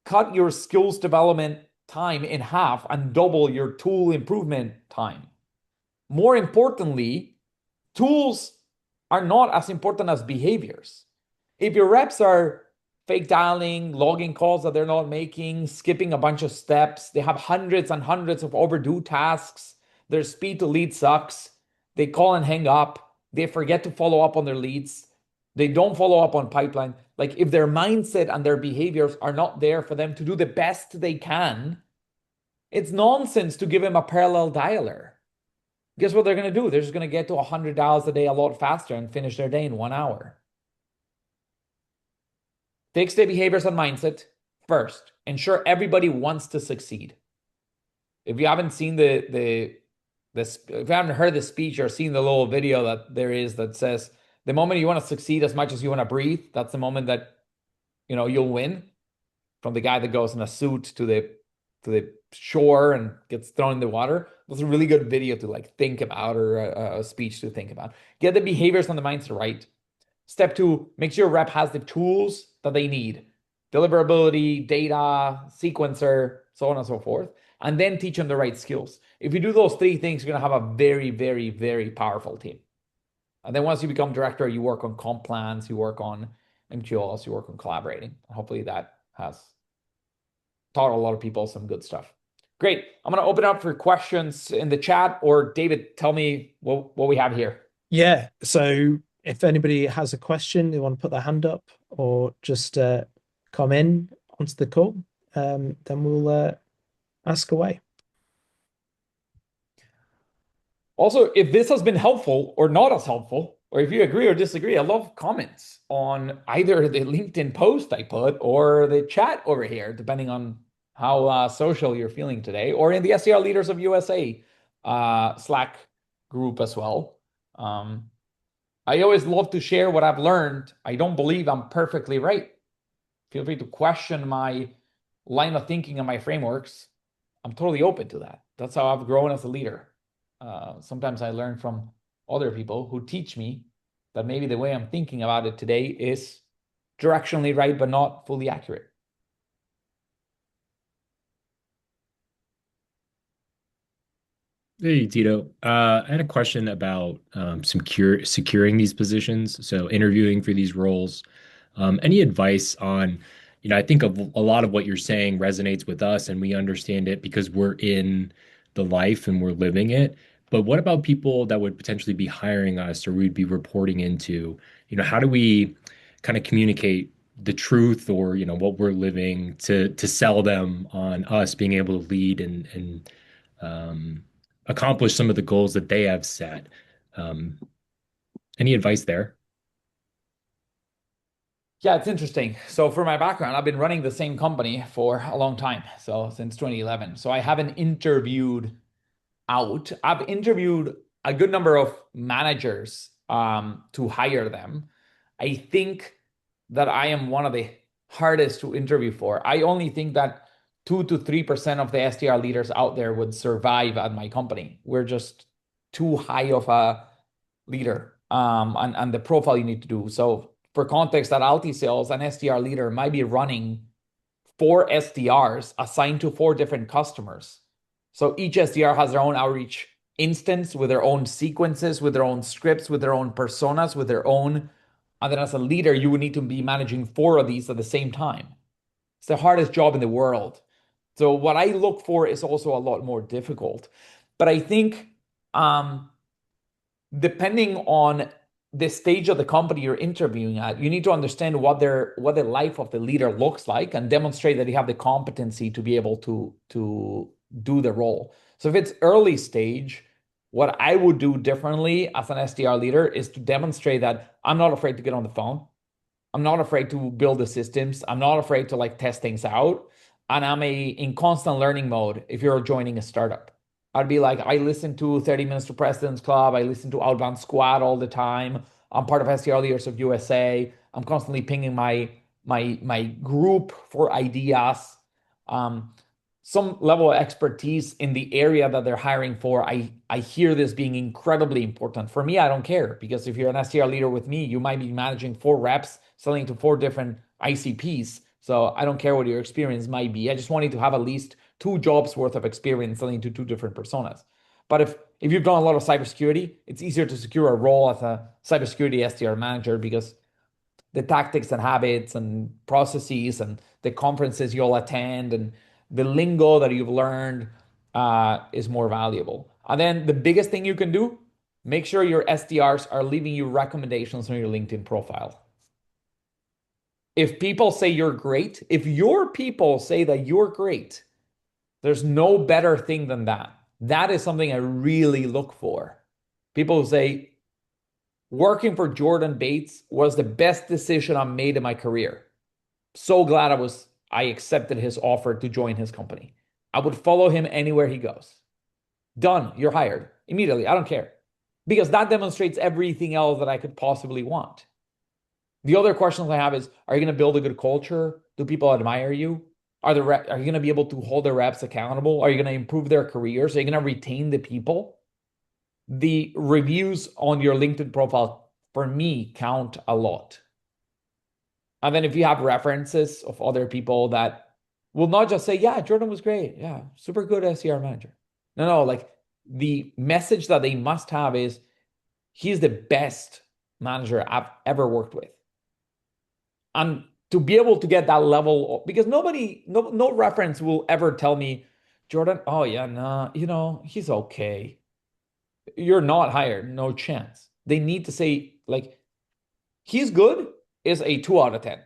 Cut your skills development time in half and double your tool improvement time. More importantly, tools are not as important as behaviors. If your reps are fake dialing, logging calls that they're not making, skipping a bunch of steps, they have hundreds and hundreds of overdue tasks, their speed to lead sucks, they call and hang up, they forget to follow up on their leads, they don't follow up on pipeline. Like, if their mindset and their behaviors are not there for them to do the best they can, it's nonsense to give them a parallel dialer. Guess what they're going to do? They're just going to get to $100 a day a lot faster and finish their day in 1 hour. Fix their behaviors and mindset first. Ensure everybody wants to succeed. If you haven't seen if you haven't heard the speech or seen the little video that there is that says, the moment you want to succeed as much as you want to breathe, that's the moment that you'll win. From the guy that goes in a suit to the shore and gets thrown in the water. That's a really good video to think about, or a speech to think about. Get the behaviors and the mindset right. Step 2, make sure your rep has the tools that they need. Deliverability, data, sequencer, so on and so forth. And then teach them the right skills. If you do those 3 things, you're going to have a very, very, very powerful team. And then once you become director, you work on comp plans, you work on MQLs, you work on collaborating. Hopefully that has taught a lot of people some good stuff. Great. I'm going to open up for questions in the chat, or David, tell me what we have here. Yeah. So if anybody has a question, they want to put their hand up or just come in onto the call, then we'll ask away. Also, if this has been helpful or not as helpful, or if you agree or disagree, I love comments on either the LinkedIn post I put or the chat over here, depending on how social you're feeling today, or in the SDR Leaders of USA Slack group as well. I always love to share what I've learned. I don't believe I'm perfectly right. Feel free to question my line of thinking and my frameworks. I'm totally open to that. That's how I've grown as a leader. Sometimes I learn from other people who teach me that maybe the way I'm thinking about it today is directionally right, but not fully accurate. Hey, Tito. I had a question about securing these positions, so interviewing for these roles. Any advice on, I think a lot of what you're saying resonates with us and we understand it because we're in the life and we're living it. But what about people that would potentially be hiring us or we'd be reporting into? How do we kind of communicate the truth or, what we're living to sell them on us being able to lead and um, accomplish some of the goals that they have set. Um, any advice there? Yeah, it's interesting. So for my background, I've been running the same company for a long time, so since 2011. So I haven't interviewed out. I've interviewed a good number of managers to hire them. I think that I am one of the hardest to interview for. I only think that 2 to 3% of the SDR leaders out there would survive at my company. We're just too high of a leader and the profile you need to do. So for context, at AltiSales, an SDR leader might be running 4 SDRs assigned to 4 different customers. So each SDR has their own outreach instance with their own sequences, with their own scripts, with their own personas, with their own. And then as a leader, you would need to be managing 4 of these at the same time. It's the hardest job in the world. So what I look for is also a lot more difficult. But I think um, depending on the stage of the company you're interviewing at, you need to understand what the life of the leader looks like and demonstrate that you have the competency to be able to do the role. So if it's early stage, what I would do differently as an SDR leader is to demonstrate that I'm not afraid to get on the phone. I'm not afraid to build the systems. I'm not afraid to like test things out. And I'm in constant learning mode if you're joining a startup. I'd be like, I listen to 30 Minutes to President's Club. I listen to Outbound Squad all the time. I'm part of SDR Leaders of USA. I'm constantly pinging my group for ideas. Um, some level of expertise in the area that they're hiring for. I hear this being incredibly important. For me, I don't care because if you're an SDR leader with me, you might be managing 4 reps, selling to 4 different ICPs. So I don't care what your experience might be. I just want you to have at least 2 jobs worth of experience selling to 2 different personas. But if you've done a lot of cybersecurity, it's easier to secure a role as a cybersecurity SDR manager because the tactics and habits and processes and the conferences you'll attend and the lingo that you've learned is more valuable. And then the biggest thing you can do, make sure your SDRs are leaving you recommendations on your LinkedIn profile. If people say you're great, if your people say that you're great, there's no better thing than that. That is something I really look for. People who say, working for Jordan Bates was the best decision I made in my career. So glad I accepted his offer to join his company. I would follow him anywhere he goes. Done. You're hired immediately. I don't care. Because that demonstrates everything else that I could possibly want. The other questions I have is, are you going to build a good culture? Do people admire you? Are you going to be able to hold their reps accountable? Are you going to improve their careers? Are you going to retain the people? The reviews on your LinkedIn profile for me count a lot. And then if you have references of other people that will not just say, yeah, Jordan was great. Yeah, super good SDR manager. No, like the message that they must have is he's the best manager I've ever worked with. And to be able to get that level, because no reference will ever tell me, Jordan, oh yeah, no, he's okay. You're not hired, no chance. They need to say, like, he's good is a 2 out of 10.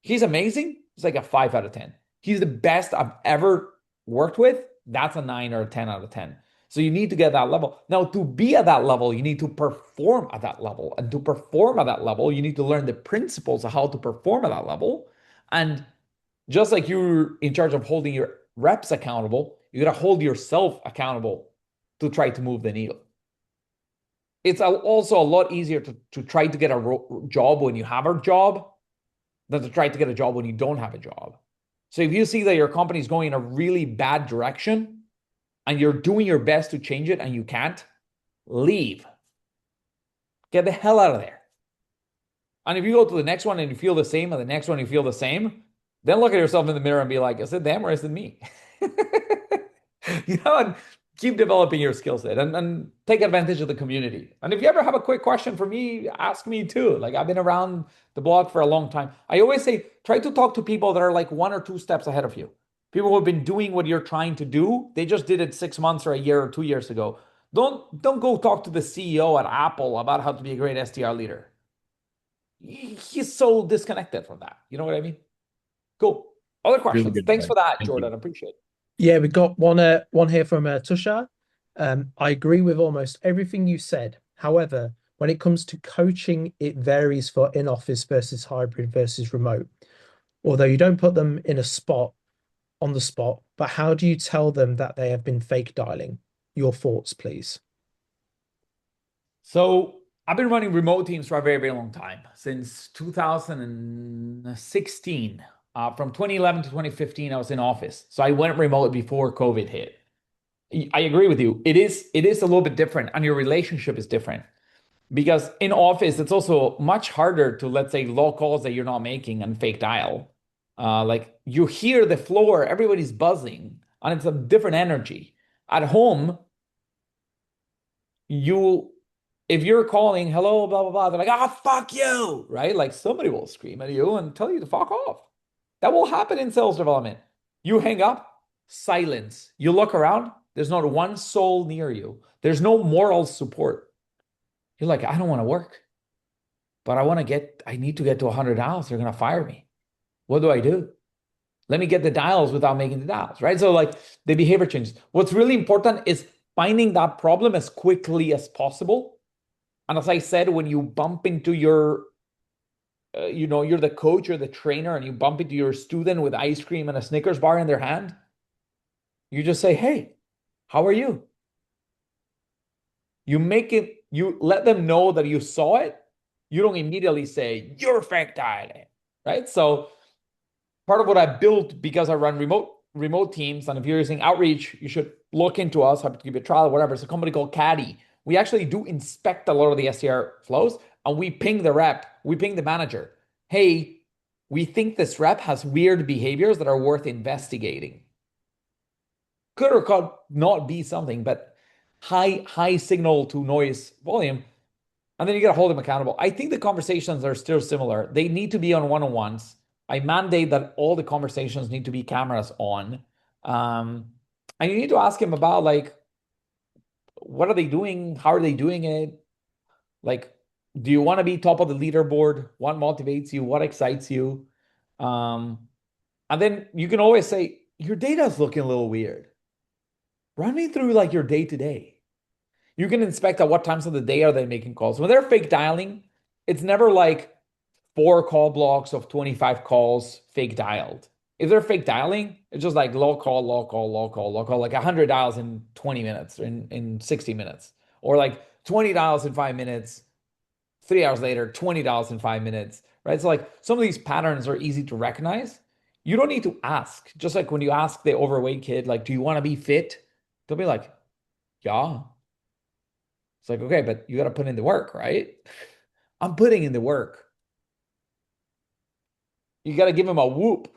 He's amazing. It's like a 5 out of 10. He's the best I've ever worked with. That's a 9 or a 10 out of 10. So you need to get that level. Now, to be at that level, you need to perform at that level. And to perform at that level, you need to learn the principles of how to perform at that level. And just like you're in charge of holding your reps accountable, you got to hold yourself accountable to try to move the needle. It's also a lot easier to try to get a job when you have a job than to try to get a job when you don't have a job. So if you see that your company is going in a really bad direction and you're doing your best to change it and you can't, leave. Get the hell out of there. And if you go to the next one and you feel the same, and the next one you feel the same, then look at yourself in the mirror and be like, is it them or is it me? And keep developing your skill set and take advantage of the community. And if you ever have a quick question for me, ask me too. Like I've been around the block for a long time. I always say, try to talk to people that are like 1 or 2 steps ahead of you. People who have been doing what you're trying to do. They just did it 6 months or a year or 2 years ago. Don't go talk to the CEO at Apple about how to be a great SDR leader. He's so disconnected from that. You know what I mean? Cool. Other Really questions? good Thanks advice. for that, Thank you. Jordan. Appreciate it. Yeah, we got one here from Tushar. I agree with almost everything you said. However, when it comes to coaching, it varies for in-office versus hybrid versus remote. Although you don't put them in a spot on the spot, but how do you tell them that they have been fake dialing? Your thoughts, please. So I've been running remote teams for a very, very long time, since 2016. From 2011 to 2015, I was in office. So I went remote before COVID hit. I agree with you. It is a little bit different, and your relationship is different. Because in office, it's also much harder to, let's say, log calls that you're not making and fake dial. Like you hear the floor, everybody's buzzing, and it's a different energy. At home, you if you're calling hello blah blah blah, they're like, ah, fuck you, right? Like somebody will scream at you and tell you to fuck off. That will happen in sales development. You hang up, silence. You look around, there's not one soul near you. There's no moral support. You're like, I don't want to work, but I need to get to 100 dials. They're gonna fire me. What do I do? Let me get the dials without making the dials, right? So like the behavior changes. What's really important is finding that problem as quickly as possible. And as I said, when you bump into you're the coach or the trainer, and you bump into your student with ice cream and a Snickers bar in their hand, you just say, hey, how are you? You let them know that you saw it. You don't immediately say, you're fake dialing, right? So part of what I built, because I run remote teams, and if you're using outreach, you should look into us. Happy to give you a trial, whatever. It's a company called Caddy. We actually do inspect a lot of the SDR flows, and we ping the rep, we ping the manager. Hey, we think this rep has weird behaviors that are worth investigating. Could or could not be something, but high signal to noise volume. And then you got to hold them accountable. I think the conversations are still similar. They need to be on one-on-ones. I mandate that all the conversations need to be cameras on. And you need to ask him about like, what are they doing? How are they doing it? Like, do you want to be top of the leaderboard? What motivates you? What excites you? And then you can always say, your data is looking a little weird. Run me through like your day to day. You can inspect at what times of the day are they making calls. When they're fake dialing, it's never like 4 call blocks of 25 calls fake dialed. If they're fake dialing, it's just like low call, low call, low call, low call, like 100 dials in 20 minutes, in 60 minutes, or like 20 dials in 5 minutes, 3 hours later, 20 dials in 5 minutes, right? So like some of these patterns are easy to recognize. You don't need to ask. Just like when you ask the overweight kid, like, do you want to be fit? They'll be like, yeah. It's like, okay, but you got to put in the work, right? I'm putting in the work. You got to give them a whoop.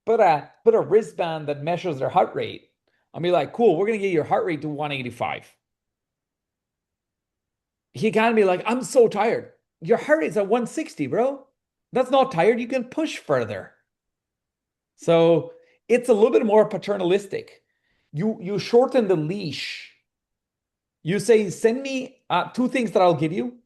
Put a wristband that measures their heart rate. I'll be like, cool, we're gonna get your heart rate to 185. He can't be like, I'm so tired. Your heart rate's at 160, bro. That's not tired. You can push further. So it's a little bit more paternalistic. You shorten the leash. You say, send me 2 things that I'll give you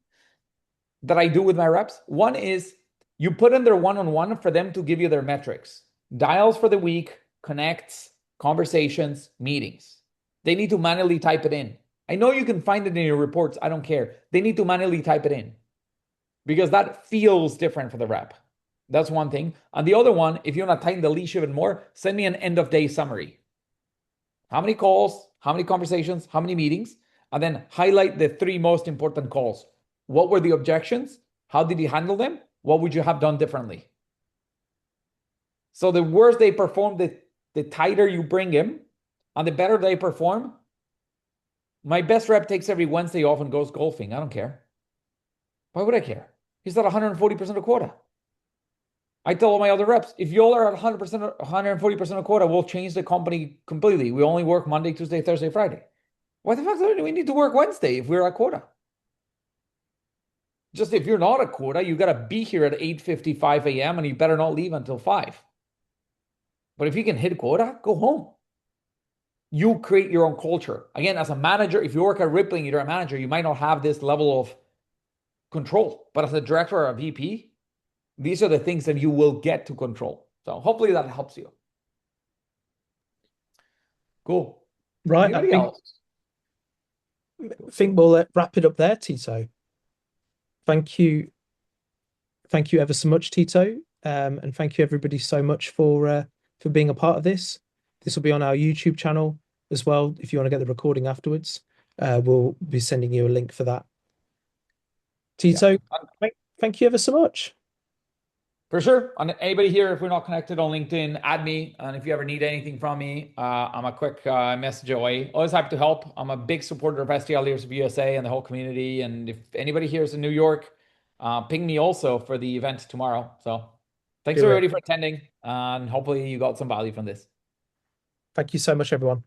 that I do with my reps. One is you put in their one-on-one for them to give you their metrics. Dials for the week, connects, conversations, meetings. They need to manually type it in. I know you can find it in your reports. I don't care. They need to manually type it in because that feels different for the rep. That's one thing. And the other one, if you want to tighten the leash even more, send me an end of day summary. How many calls, how many conversations, how many meetings, and then highlight the 3 most important calls. What were the objections? How did you handle them? What would you have done differently? So the worse they perform, the tighter you bring him, and the better they perform. My best rep takes every Wednesday off and goes golfing. I don't care. Why would I care? He's at 140% of quota. I tell all my other reps, if y'all are at 100%, 140% of quota, we'll change the company completely. We only work Monday, Tuesday, Thursday, Friday. Why the fuck do we need to work Wednesday if we're at quota? Just if you're not at quota, you got to be here at 8:55 a.m. and you better not leave until 5. But if you can hit quota, go home. You create your own culture. Again, as a manager, if you work at Rippling, you're a manager, you might not have this level of control. But as a director or a VP, these are the things that you will get to control. So hopefully that helps you. Cool. Right. Anybody else? I think we'll wrap it up there, Tito. Thank you. Thank you ever so much, Tito. And thank you everybody so much for being a part of this. This will be on our YouTube channel as well. If you want to get the recording afterwards, we'll be sending you a link for that. Tito, thank you ever so much. For sure. And anybody here, if we're not connected on LinkedIn, add me. And if you ever need anything from me, I'm a quick message away. Always happy to help. I'm a big supporter of SDR Leaders of USA and the whole community. And if anybody here is in New York, ping me also for the event tomorrow. So thanks everybody for attending. And hopefully you got some value from this. Thank you so much, everyone.